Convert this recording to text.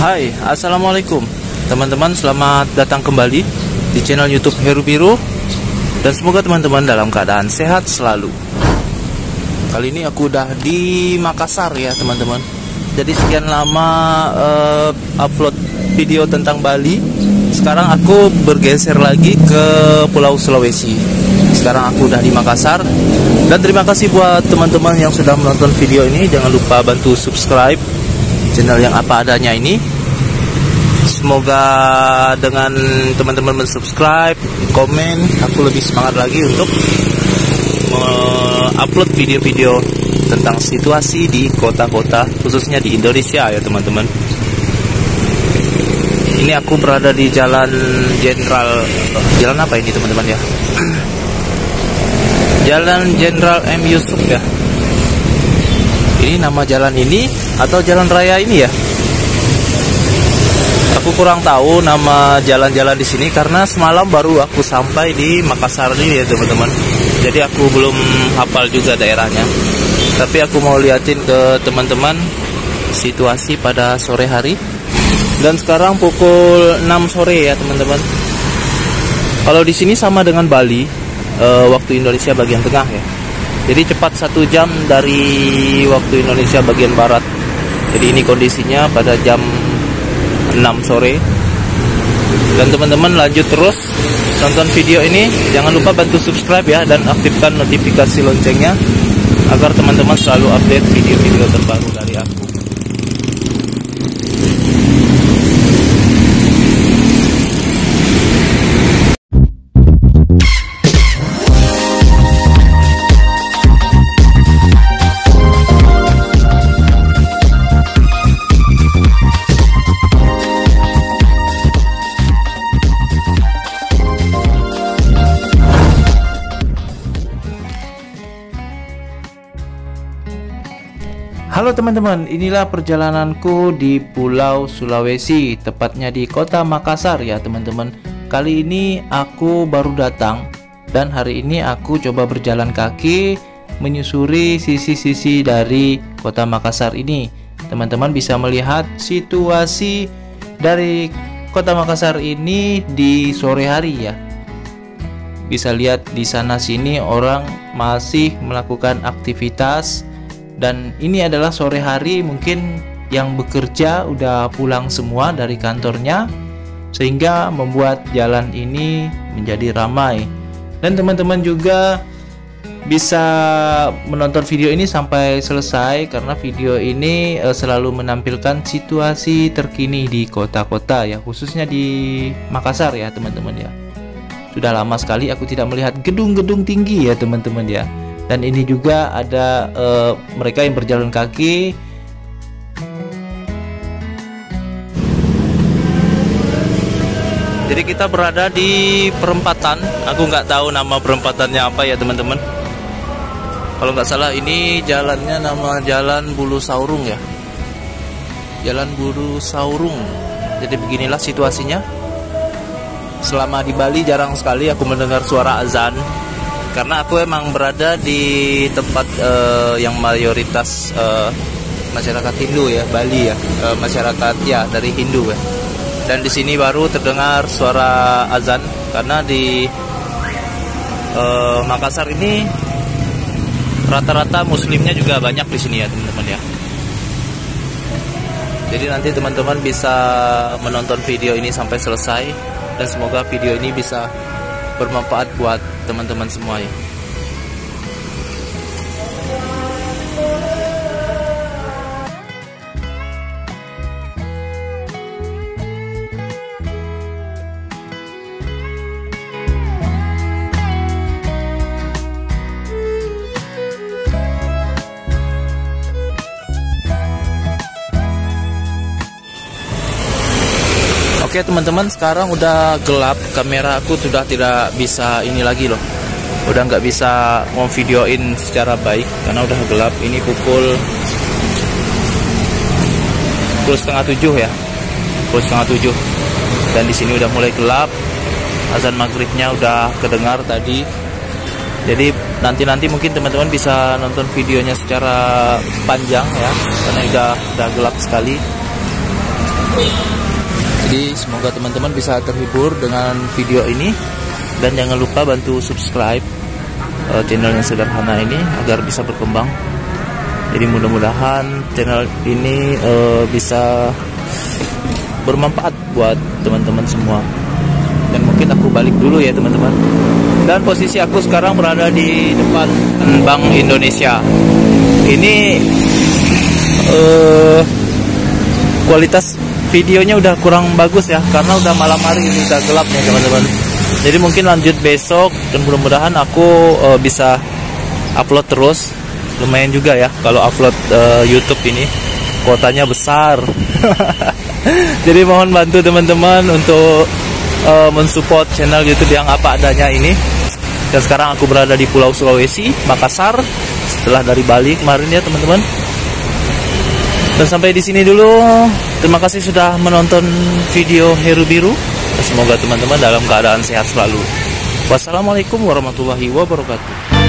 Hai, assalamualaikum teman-teman, selamat datang kembali di channel YouTube Heru Biru. Dan semoga teman-teman dalam keadaan sehat selalu. Kali ini aku udah di Makassar ya teman-teman. Jadi sekian lama upload video tentang Bali. Sekarang aku bergeser lagi ke Pulau Sulawesi. Sekarang aku udah di Makassar. Dan terima kasih buat teman-teman yang sudah menonton video ini. Jangan lupa bantu subscribe channel yang apa adanya ini. Semoga dengan teman-teman mensubscribe, komen, aku lebih semangat lagi untuk upload video-video tentang situasi di kota-kota, khususnya di Indonesia ya teman-teman. Ini aku berada di Jalan apa ini teman-teman ya? Jalan Jenderal M. Yusuf ya. Ini nama jalan ini atau jalan raya ini ya? Aku kurang tahu nama jalan-jalan di sini karena semalam baru aku sampai di Makassar ini ya teman-teman. Jadi aku belum hafal juga daerahnya. Tapi aku mau liatin ke teman-teman situasi pada sore hari. Dan sekarang pukul 6 sore ya teman-teman. Kalau di sini sama dengan Bali, waktu Indonesia bagian tengah ya. Jadi cepat 1 jam dari waktu Indonesia bagian barat. Jadi ini kondisinya pada jam 6 sore. Dan teman-teman lanjut terus tonton video ini. Jangan lupa bantu subscribe ya, dan aktifkan notifikasi loncengnya agar teman-teman selalu update video-video terbaru dari aku. Halo teman-teman, inilah perjalananku di Pulau Sulawesi, tepatnya di kota Makassar ya teman-teman. Kali ini aku baru datang dan hari ini aku coba berjalan kaki menyusuri sisi-sisi dari kota Makassar ini. Teman-teman bisa melihat situasi dari kota Makassar ini di sore hari ya. Bisa lihat di sana sini orang masih melakukan aktivitas. Dan ini adalah sore hari, mungkin yang bekerja udah pulang semua dari kantornya, sehingga membuat jalan ini menjadi ramai. Dan teman-teman juga bisa menonton video ini sampai selesai, karena video ini selalu menampilkan situasi terkini di kota-kota ya, khususnya di Makassar ya teman-teman ya. Sudah lama sekali aku tidak melihat gedung-gedung tinggi ya teman-teman ya. Dan ini juga ada mereka yang berjalan kaki. Jadi kita berada di perempatan. Aku nggak tahu nama perempatannya apa ya teman-teman. Kalau nggak salah ini jalannya nama Jalan Bulu Saurung ya. Jalan Bulu Saurung. Jadi beginilah situasinya. Selama di Bali jarang sekali aku mendengar suara azan. Karena aku emang berada di tempat yang mayoritas masyarakat Hindu ya, Bali ya, masyarakat ya dari Hindu ya. Dan di sini baru terdengar suara azan, karena di Makassar ini rata-rata muslimnya juga banyak di sini ya teman-teman ya. Jadi nanti teman-teman bisa menonton video ini sampai selesai, dan semoga video ini bisa bermanfaat buat teman-teman semua ya. Oke teman-teman, sekarang udah gelap, kamera aku sudah tidak bisa ini lagi loh. Udah nggak bisa mau videoin secara baik karena udah gelap. Ini pukul 6:30 ya, pukul 6:30. Dan di sini udah mulai gelap. Azan maghribnya udah kedengar tadi. Jadi nanti mungkin teman-teman bisa nonton videonya secara panjang ya, karena udah gelap sekali. Jadi semoga teman-teman bisa terhibur dengan video ini, dan jangan lupa bantu subscribe channel yang sederhana ini agar bisa berkembang. Jadi mudah-mudahan channel ini bisa bermanfaat buat teman-teman semua. Dan mungkin aku balik dulu ya teman-teman. Dan posisi aku sekarang berada di depan Bank Indonesia. Ini kualitas videonya udah kurang bagus ya, karena udah malam hari, ini udah gelap nih teman-teman. Jadi mungkin lanjut besok, dan mudah-mudahan aku bisa upload terus. Lumayan juga ya kalau upload YouTube ini, kuotanya besar. Jadi mohon bantu teman-teman untuk mensupport channel YouTube yang apa adanya ini. Dan sekarang aku berada di Pulau Sulawesi, Makassar, setelah dari Bali kemarin ya teman-teman. Dan sampai di sini dulu. Terima kasih sudah menonton video Heru Biru. Semoga teman-teman dalam keadaan sehat selalu. Wassalamualaikum warahmatullahi wabarakatuh.